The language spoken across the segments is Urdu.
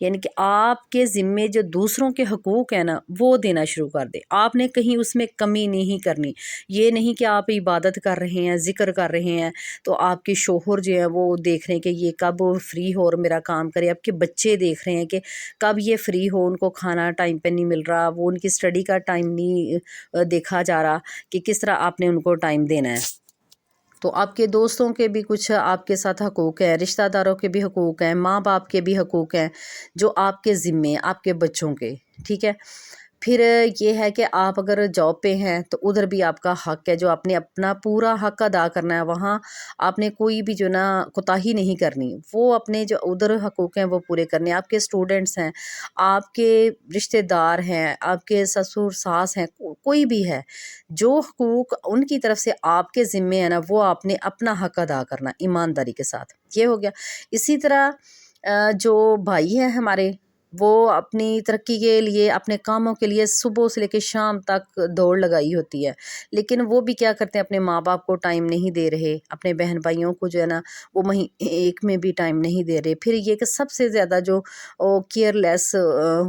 یعنی کہ آپ کے ذمے جو دوسروں کے حقوق ہیں نا وہ دینا شروع کر دیں. آپ نے کہیں اس میں کمی نہیں کرنی. یہ نہیں کہ آپ عبادت کر رہے ہیں، ذکر کر رہے ہیں تو آپ کے شوہر جو ہیں وہ دیکھ رہے ہیں کہ یہ کب فری ہو اور میرا کام کرے. آپ کے بچے دیکھ رہے ہیں کہ کب یہ فری ہو، ان کو کھانا ٹائم پہ نہیں مل رہا، وہ ان کی اسٹڈی کا ٹائم نہیں دیکھا جا رہا کہ کس طرح آپ نے ان کو ٹائم دینا ہے. تو آپ کے دوستوں کے بھی کچھ آپ کے ساتھ حقوق ہیں، رشتہ داروں کے بھی حقوق ہیں، ماں باپ کے بھی حقوق ہیں جو آپ کے ذمے ہیں، آپ کے بچوں کے. ٹھیک ہے. پھر یہ ہے کہ آپ اگر جاب پہ ہیں تو ادھر بھی آپ کا حق ہے جو آپ نے اپنا پورا حق ادا کرنا ہے. وہاں آپ نے کوئی بھی جو نا کوتاہی نہیں کرنی، وہ اپنے جو ادھر حقوق ہیں وہ پورے کرنے. آپ کے اسٹوڈنٹس ہیں، آپ کے رشتہ دار ہیں، آپ کے سسر ساس ہیں، کوئی بھی ہے، جو حقوق ان کی طرف سے آپ کے ذمے ہیں نا وہ آپ نے اپنا حق ادا کرنا ایمانداری کے ساتھ. یہ ہو گیا. اسی طرح جو بھائی ہیں ہمارے، وہ اپنی ترقی کے لیے، اپنے کاموں کے لیے صبح سے لے کے شام تک دوڑ لگائی ہوتی ہے، لیکن وہ بھی کیا کرتے ہیں، اپنے ماں باپ کو ٹائم نہیں دے رہے، اپنے بہن بھائیوں کو جو ہے نا وہ ایک میں بھی ٹائم نہیں دے رہے. پھر یہ کہ سب سے زیادہ جو کیئر لیس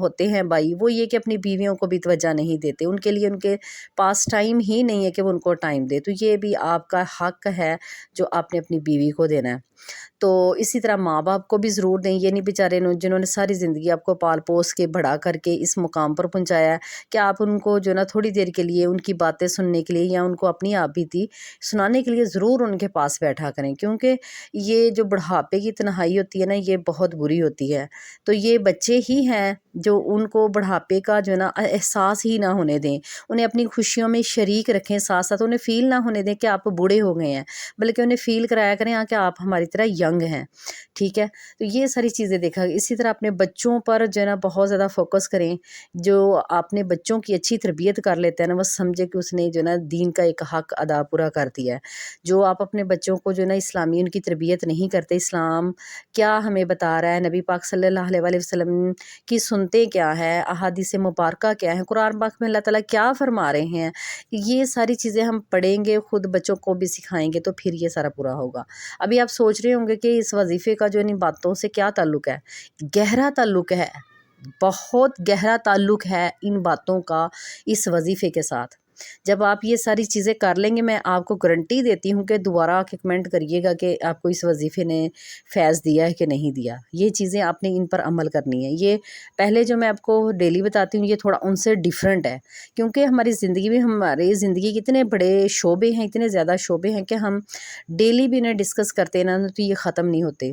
ہوتے ہیں بھائی، وہ یہ کہ اپنی بیویوں کو بھی توجہ نہیں دیتے، ان کے لیے ان کے پاس ٹائم ہی نہیں ہے کہ وہ ان کو ٹائم دے. تو یہ بھی آپ کا حق ہے جو آپ نے اپنی بیوی کو دینا ہے. تو اسی طرح ماں باپ کو بھی ضرور دیں. یہ نہیں بیچارے جنہوں نے ساری زندگی آپ کو پال پوس کے بڑا کر کے اس مقام پر پہنچایا ہے کہ آپ ان کو جو نا تھوڑی دیر کے لیے ان کی باتیں سننے کے لیے یا ان کو اپنی آپ بیتی سنانے کے لیے ضرور ان کے پاس بیٹھا کریں. کیونکہ یہ جو بڑھاپے کی تنہائی ہوتی ہے نا یہ بہت بری ہوتی ہے. تو یہ بچے ہی ہیں جو ان کو بڑھاپے کا جو نا احساس ہی نہ ہونے دیں. انہیں اپنی خوشیوں میں شریک رکھیں، ساتھ ساتھ انہیں فیل نہ ہونے دیں کہ آپ بوڑھے ہو گئے ہیں، بلکہ انہیں فیل کرایا کریں کہ آپ ہماری طرح ینگ ہیں. ٹھیک ہے. تو یہ ساری چیزیں دیکھا. اسی طرح اپنے بچوں پر جو ہے نا بہت زیادہ فوکس کریں. جو اپنے بچوں کی اچھی تربیت کر لیتے ہیں نا وہ سمجھے کہ اس نے جو ہے نا دین کا ایک حق ادا پورا کر دیا ہے. جو آپ اپنے بچوں کو جو ہے نا اسلامی ان کی تربیت نہیں کرتے، اسلام کیا ہمیں بتا رہا ہے، نبی پاک صلی اللہ علیہ وسلم کی سنتے کیا ہے، احادیث مبارکہ کیا ہے، قرآن پاک میں اللہ تعالیٰ کیا فرما رہے ہیں، یہ ساری چیزیں ہم پڑھیں گے، خود بچوں کو بھی سکھائیں گے تو پھر یہ سارا پورا ہوگا. ابھی آپ سوچ رہے ہوں گے کہ اس وظیفے کا جو ان باتوں سے کیا تعلق ہے. گہرا تعلق ہے، بہت گہرا تعلق ہے ان باتوں کا اس وظیفے کے ساتھ. جب آپ یہ ساری چیزیں کر لیں گے، میں آپ کو گارنٹی دیتی ہوں کہ دوبارہ آ کے کمنٹ کریے گا کہ آپ کو اس وظیفے نے فیض دیا ہے کہ نہیں دیا. یہ چیزیں آپ نے ان پر عمل کرنی ہے. یہ پہلے جو میں آپ کو ڈیلی بتاتی ہوں یہ تھوڑا ان سے ڈیفرنٹ ہے، کیونکہ ہماری زندگی میں ہماری زندگی کے اتنے بڑے شعبے ہیں، اتنے زیادہ شعبے ہیں کہ ہم ڈیلی بھی انہیں ڈسکس کرتے ہیں نا تو یہ ختم نہیں ہوتے.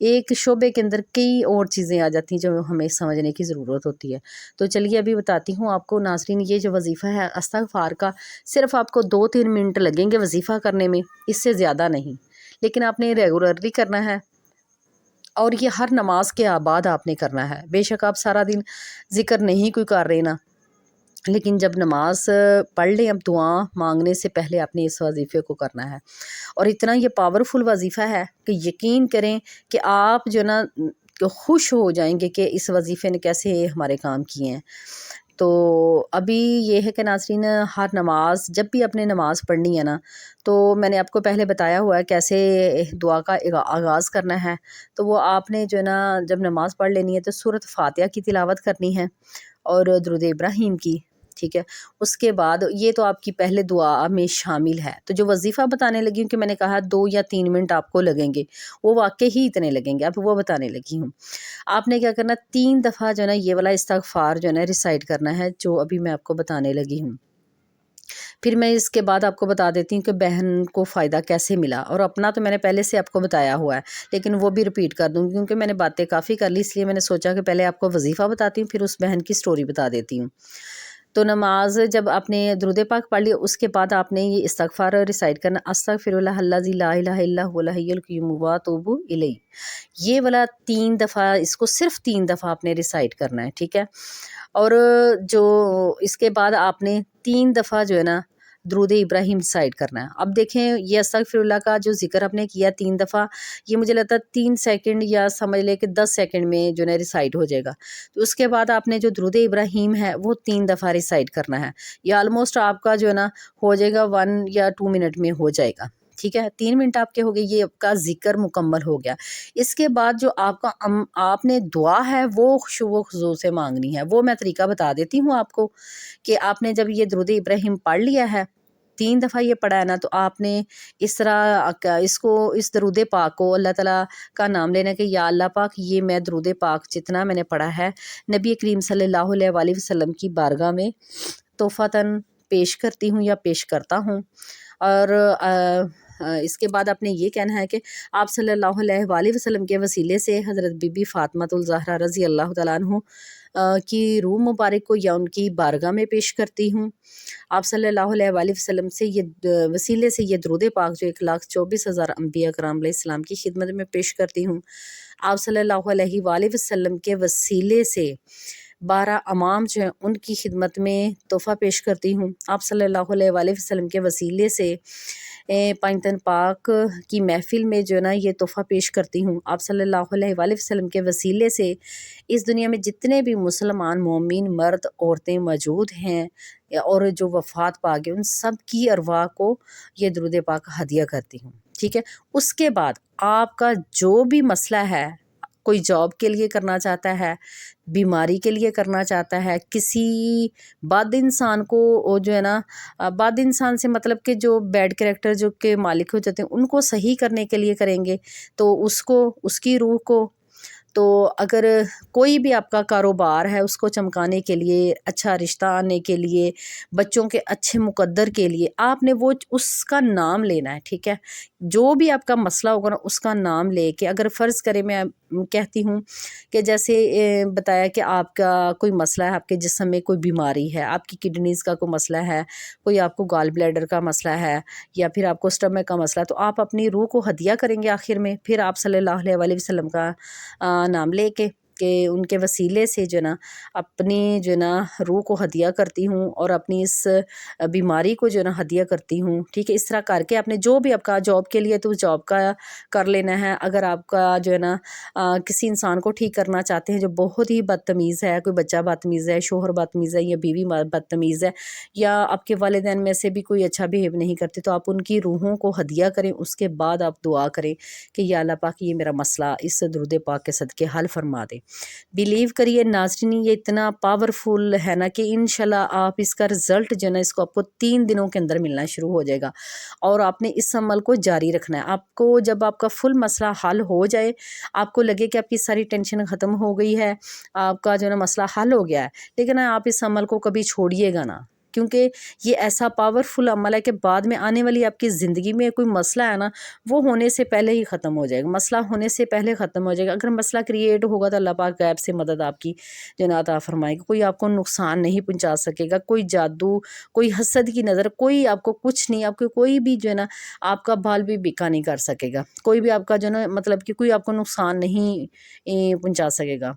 ایک شعبے کے اندر کئی اور چیزیں آ جاتی ہیں جو ہمیں سمجھنے کی ضرورت ہوتی ہے. تو چلیے ابھی بتاتی ہوں آپ کو ناظرین. یہ جو وظیفہ ہے استغفار کا، صرف آپ کو 2-3 منٹ لگیں گے وظیفہ کرنے میں، اس سے زیادہ نہیں، لیکن آپ نے ریگولرلی کرنا ہے اور یہ ہر نماز کے بعد آپ نے کرنا ہے. بے شک آپ سارا دن ذکر نہیں کوئی کر رہے نا، لیکن جب نماز پڑھ لیں اب دعا مانگنے سے پہلے آپ نے اس وظیفے کو کرنا ہے. اور اتنا یہ پاورفل وظیفہ ہے کہ یقین کریں کہ آپ جو نا خوش ہو جائیں گے کہ اس وظیفے نے کیسے ہمارے کام کیے ہیں. تو ابھی یہ ہے کہ ناظرین ہر نماز جب بھی اپنے نماز پڑھنی ہے نا تو میں نے آپ کو پہلے بتایا ہوا ہے کیسے دعا کا آغاز کرنا ہے. تو وہ آپ نے جو ہے نا جب نماز پڑھ لینی ہے تو سورۃ فاتحہ کی تلاوت کرنی ہے اور درود ابراہیم کی. ٹھیک ہے. اس کے بعد یہ تو آپ کی پہلے دعا میں شامل ہے. تو جو وظیفہ بتانے لگی ہوں کہ میں نے کہا 2 یا 3 منٹ آپ کو لگیں گے، وہ واقعی ہی اتنے لگیں گے. اب وہ بتانے لگی ہوں. آپ نے کیا کرنا، 3 دفعہ جو ہے نا یہ والا استغفار جو ہے نا ریسائٹ کرنا ہے جو ابھی میں آپ کو بتانے لگی ہوں. پھر میں اس کے بعد آپ کو بتا دیتی ہوں کہ بہن کو فائدہ کیسے ملا. اور اپنا تو میں نے پہلے سے آپ کو بتایا ہوا ہے لیکن وہ بھی رپیٹ کر دوں گی کیونکہ میں نے باتیں کافی کر لی، اس لیے میں نے سوچا کہ پہلے آپ کو وظیفہ بتاتی ہوں پھر اس بہن کی سٹوری بتا دیتی ہوں. تو نماز جب آپ نے درود پاک پڑھ لی اس کے بعد آپ نے یہ استغفار ریسائٹ کرنا، استغفر اللہ الذی لا الہ الا هو الحی القیوم واتوب الیہ. یہ والا 3 دفعہ، اس کو صرف 3 دفعہ آپ نے ریسائٹ کرنا ہے. ٹھیک ہے. اور جو اس کے بعد آپ نے 3 دفعہ جو ہے نا درود ابراہیم ریسائٹ کرنا ہے. اب دیکھیں یہ استغفر اللہ کا جو ذکر آپ نے کیا 3 دفعہ، یہ مجھے لگتا ہے 3 سیکنڈ یا سمجھ لے کہ 10 سیکنڈ میں جو ہے ریسائٹ ہو جائے گا. تو اس کے بعد آپ نے جو درود ابراہیم ہے وہ 3 دفعہ ریسائٹ کرنا ہے. یہ آلموسٹ آپ کا جو ہے نا ہو جائے گا 1 یا 2 منٹ میں ہو جائے گا. ٹھیک ہے، 3 منٹ آپ کے ہو گئے، یہ آپ کا ذکر مکمل ہو گیا۔ اس کے بعد جو آپ نے دعا ہے وہ خشوع و خضوع سے مانگنی ہے، وہ میں طریقہ بتا دیتی ہوں آپ کو کہ آپ نے جب یہ درود ابراہیم پڑھ لیا ہے، 3 دفعہ یہ پڑھا ہے نا، تو آپ نے اس طرح اس درود پاک کو اللہ تعالیٰ کا نام لینا کہ یا اللہ پاک، یہ میں درود پاک جتنا میں نے پڑھا ہے نبی کریم صلی اللہ علیہ وآلہ وسلم کی بارگاہ میں تحفتاً پیش کرتی ہوں یا پیش کرتا ہوں۔ اور اس کے بعد آپ نے یہ کہنا ہے کہ آپ صلی اللہ علیہ وآلہ وسلم کے وسیلے سے حضرت بی بی فاطمہ الزہرا رضی اللہ تعالیٰ عنہ کی روح مبارک کو یا ان کی بارگاہ میں پیش کرتی ہوں۔ آپ صلی اللہ علیہ وآلہ وسلم سے یہ وسیلے سے یہ درود پاک جو 1,24,000 انبیاء کرام علیہ السلام کی خدمت میں پیش کرتی ہوں۔ آپ صلی اللہ علیہ وآلہ وسلم کے وسیلے سے 12 امام جو ہیں ان کی خدمت میں تحفہ پیش کرتی ہوں۔ آپ صلی اللہ علیہ وآلہ وسلم کے وسیلے سے پنجتن پاک کی محفل میں جو ہے نا یہ تحفہ پیش کرتی ہوں۔ آپ صلی اللہ علیہ وآلہ وسلم کے وسیلے سے اس دنیا میں جتنے بھی مسلمان مومن مرد عورتیں موجود ہیں اور جو وفات پا گئے، ان سب کی ارواح کو یہ درود پاک ہدیہ کرتی ہوں، ٹھیک ہے۔ اس کے بعد آپ کا جو بھی مسئلہ ہے، کوئی جاب کے لیے کرنا چاہتا ہے، بیماری کے لیے کرنا چاہتا ہے، کسی بد انسان کو جو ہے نا، بد انسان سے مطلب کہ جو بیڈ کریکٹر جو کے مالک ہو جاتے ہیں ان کو صحیح کرنے کے لیے کریں گے، تو اس کی روح کو، تو اگر کوئی بھی آپ کا کاروبار ہے اس کو چمکانے کے لیے، اچھا رشتہ آنے کے لیے، بچوں کے اچھے مقدر کے لیے، آپ نے وہ اس کا نام لینا ہے، ٹھیک ہے۔ جو بھی آپ کا مسئلہ ہوگا نا اس کا نام لے کے، اگر فرض کرے میں کہتی ہوں کہ جیسے بتایا کہ آپ کا کوئی مسئلہ ہے، آپ کے جسم میں کوئی بیماری ہے، آپ کی کڈنیز کا کوئی مسئلہ ہے، کوئی آپ کو گال بلیڈر کا مسئلہ ہے، یا پھر آپ کو اسٹمک کا مسئلہ ہے، تو آپ اپنی روح کو ہدیہ کریں گے آخر میں، پھر آپ صلی اللہ علیہ وآلہ وسلم کا نام لے کے کہ ان کے وسیلے سے جو نا اپنی جو نا روح کو ہدیہ کرتی ہوں اور اپنی اس بیماری کو جو نا ہدیہ کرتی ہوں، ٹھیک ہے۔ اس طرح کر کے آپ نے جو بھی آپ کا جاب کے لیے تو جاب کا کر لینا ہے۔ اگر آپ کا جو ہے نا کسی انسان کو ٹھیک کرنا چاہتے ہیں جو بہت ہی بدتمیز ہے، کوئی بچہ بدتمیز ہے، شوہر بدتمیز ہے، یا بیوی بدتمیز ہے، یا آپ کے والدین میں سے بھی کوئی اچھا بیہیو نہیں کرتے، تو آپ ان کی روحوں کو ہدیہ کریں۔ اس کے بعد آپ دعا کریں کہ یا اللہ پاک یہ میرا مسئلہ اس درود پاک کے صدقے حل فرما دے۔ بلیو کریے ناظرین، یہ اتنا پاورفل ہے نا کہ انشاءاللہ آپ اس کا رزلٹ جو ہے نا اس کو آپ کو 3 دنوں کے اندر ملنا شروع ہو جائے گا، اور آپ نے اس عمل کو جاری رکھنا ہے۔ آپ کو جب آپ کا فل مسئلہ حل ہو جائے، آپ کو لگے کہ آپ کی ساری ٹینشن ختم ہو گئی ہے، آپ کا جو ہے نا مسئلہ حل ہو گیا ہے، لیکن آپ اس عمل کو کبھی چھوڑیے گا نا، کیونکہ یہ ایسا پاورفل عمل ہے کہ بعد میں آنے والی آپ کی زندگی میں کوئی مسئلہ ہے نا، وہ ہونے سے پہلے ہی ختم ہو جائے گا، مسئلہ ہونے سے پہلے ختم ہو جائے گا۔ اگر مسئلہ کریٹ ہوگا تو اللہ پاک غیب سے مدد آپ کی جو نا عطا فرمائے گا، کوئی آپ کو نقصان نہیں پہنچا سکے گا، کوئی جادو، کوئی حسد کی نظر، کوئی آپ کو کچھ نہیں، آپ کو کوئی بھی جو ہے نا آپ کا بال بھی بیکا نہیں کر سکے گا، کوئی بھی آپ کا جو ہے نا مطلب کہ کوئی آپ کو نقصان نہیں پہنچا سکے گا۔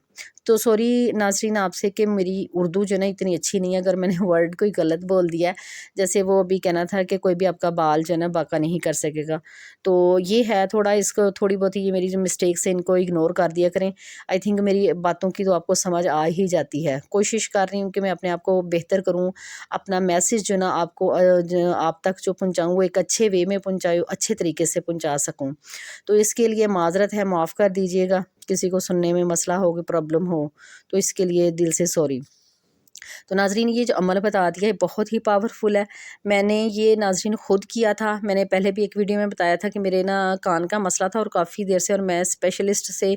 تو سوری ناظرین آپ سے کہ میری اردو جو ہے نا اتنی اچھی نہیں ہے، اگر میں نے ورڈ کوئی غلط بول دیا ہے، جیسے وہ ابھی کہنا تھا کہ کوئی بھی آپ کا بال جو ہے نا باقا نہیں کر سکے گا، تو یہ ہے تھوڑا، اس کو تھوڑی بہت یہ میری جو مسٹیکس ہیں ان کو اگنور کر دیا کریں۔ آئی تھنک میری باتوں کی تو آپ کو سمجھ آ ہی جاتی ہے، کوشش کر رہی ہوں کہ میں اپنے آپ کو بہتر کروں، اپنا میسیج جو نا آپ کو آپ تک جو پہنچاؤں وہ ایک اچھے وے میں پہنچاؤں، اچھے طریقے سے پہنچا سکوں، تو اس کے لیے معذرت ہے، معاف کر دیجیے گا، کسی کو سننے میں مسئلہ ہو، پرابلم ہو تو اس کے لیے دل سے سوری۔ تو ناظرین یہ جو عمل بتا دیا ہے بہت ہی پاورفل ہے، میں نے یہ ناظرین خود کیا تھا، میں نے پہلے بھی ایک ویڈیو میں بتایا تھا کہ میرے نا کان کا مسئلہ تھا اور کافی دیر سے، اور میں اسپیشلسٹ سے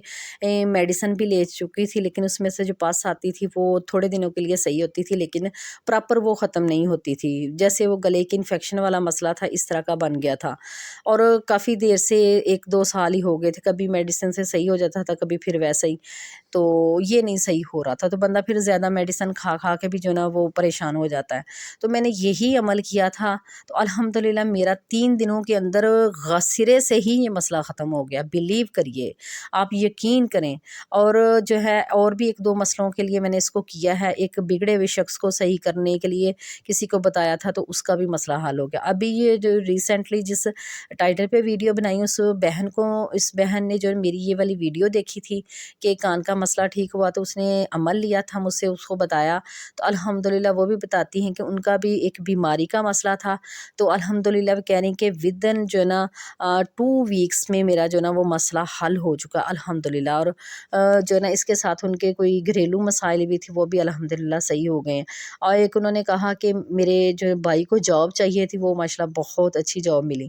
میڈیسن بھی لے چکی تھی، لیکن اس میں سے جو پاس آتی تھی وہ تھوڑے دنوں کے لیے صحیح ہوتی تھی، لیکن پراپر وہ ختم نہیں ہوتی تھی، جیسے وہ گلے کی انفیکشن والا مسئلہ تھا اس طرح کا بن گیا تھا، اور کافی دیر سے 1-2 سال ہی ہو گئے تھے، کبھی میڈیسن سے صحیح ہو جاتا تھا، کبھی پھر ویسا ہی، تو یہ نہیں صحیح ہو رہا تھا، تو بندہ پھر زیادہ میڈیسن کھا کے بھی جو نا وہ پریشان ہو جاتا ہے، تو میں نے یہی عمل کیا تھا، تو الحمدللہ میرا 3 دنوں کے اندر سرے سے ہی یہ مسئلہ ختم ہو گیا، بلیو کریے، آپ یقین کریں، اور جو ہے اور بھی 1-2 مسئلوں کے لیے میں نے اس کو کیا ہے، ایک بگڑے ہوئے شخص کو صحیح کرنے کے لیے کسی کو بتایا تھا تو اس کا بھی مسئلہ حل ہو گیا۔ ابھی یہ جو ریسنٹلی جس ٹائٹل پہ ویڈیو بنائی اس بہن نے جو میری یہ والی ویڈیو دیکھی تھی کہ کان کا مسئلہ ٹھیک ہوا تو اس نے عمل لیا تھا مجھ سے، اس کو بتایا تو الحمدللہ وہ بھی بتاتی ہیں کہ ان کا بھی ایک بیماری کا مسئلہ تھا، تو الحمدللہ وہ کہہ رہی ہیں کہ ودن جو ہے نا 2 ویکس میں میرا جو ہے نا وہ مسئلہ حل ہو چکا الحمدللہ، اور جو ہے نا اس کے ساتھ ان کے کوئی گھریلو مسائل بھی تھے وہ بھی الحمدللہ صحیح ہو گئے ہیں۔ اور ایک انہوں نے کہا کہ میرے جو بھائی کو جاب چاہیے تھی، وہ ماشاءاللہ بہت اچھی جاب ملی۔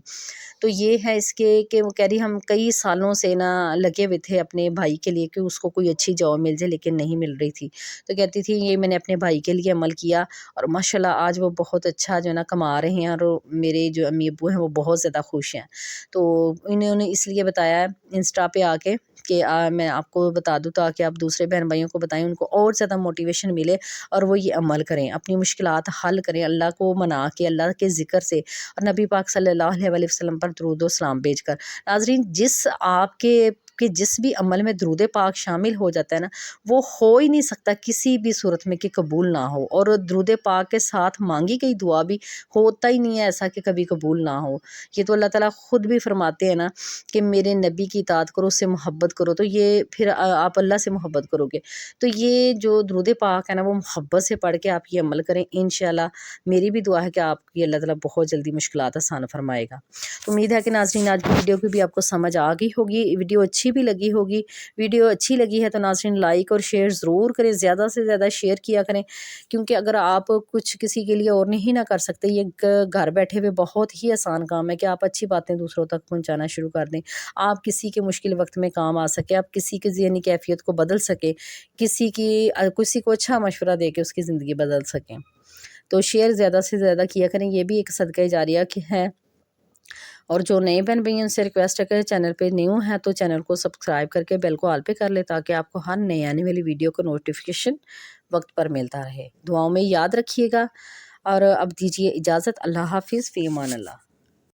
تو یہ ہے اس کے کہ وہ کہہ رہی ہم کئی سالوں سے نا لگے ہوئے تھے اپنے بھائی کے لیے کہ اس کو کوئی اچھی جاب مل جائے، لیکن نہیں مل رہی تھی، تو کہتی تھی یہ میں نے اپنے بھائی کے لیے عمل کیا اور ماشاءاللہ آج وہ بہت اچھا جو ہے نا کما رہے ہیں، اور میرے جو امی ابو ہیں وہ بہت زیادہ خوش ہیں۔ تو انہوں نے اس لیے بتایا ہے انسٹا پہ آ کے کہ میں آپ کو بتا دوں تاکہ آپ دوسرے بہن بھائیوں کو بتائیں، ان کو اور زیادہ موٹیویشن ملے اور وہ یہ عمل کریں، اپنی مشکلات حل کریں اللہ کو منا کے، اللہ کے ذکر سے اور نبی پاک صلی اللہ علیہ وسلم پر درود و سلام بھیج کر۔ ناظرین، جس آپ کے جس بھی عمل میں درود پاک شامل ہو جاتا ہے نا، وہ ہو ہی نہیں سکتا کسی بھی صورت میں کہ قبول نہ ہو، اور درود پاک کے ساتھ مانگی گئی دعا بھی ہوتا ہی نہیں ہے ایسا کہ کبھی قبول نہ ہو۔ یہ تو اللہ تعالیٰ خود بھی فرماتے ہیں نا کہ میرے نبی کی اطاعت کرو، اس سے محبت کرو، تو یہ پھر آپ اللہ سے محبت کرو گے۔ تو یہ جو درود پاک ہے نا وہ محبت سے پڑھ کے آپ یہ عمل کریں، انشاءاللہ میری بھی دعا ہے کہ آپ کی اللہ تعالیٰ بہت جلدی مشکلات آسان فرمائے گا۔ امید ہے کہ ناظرین آج کی ویڈیو کی بھی آپ کو سمجھ آ گئی ہوگی، ویڈیو اچھی بھی لگی ہوگی۔ ویڈیو اچھی لگی ہے تو ناظرین لائک اور شیئر ضرور کریں، زیادہ سے زیادہ شیئر کیا کریں، کیونکہ اگر آپ کچھ کسی کے لیے اور نہیں نہ کر سکتے، یہ گھر بیٹھے ہوئے بہت ہی آسان کام ہے کہ آپ اچھی باتیں دوسروں تک پہنچانا شروع کر دیں، آپ کسی کے مشکل وقت میں کام آ سکے، آپ کسی کی ذہنی کیفیت کو بدل سکیں، کسی کو اچھا مشورہ دے کے اس کی زندگی بدل سکیں۔ تو شیئر زیادہ سے زیادہ کیا کریں، یہ بھی ایک صدقہ جاریہ ہے۔ اور جو نئے بہن بھائی ان سے ریکویسٹ ہے کہ چینل پہ نیو ہیں تو چینل کو سبسکرائب کر کے بیل کو آل پہ کر لیں تاکہ آپ کو ہر نئے آنے والی ویڈیو کا نوٹیفیکیشن وقت پر ملتا رہے۔ دعاؤں میں یاد رکھیے گا، اور اب دیجیے اجازت۔ اللہ حافظ، فی امان اللہ۔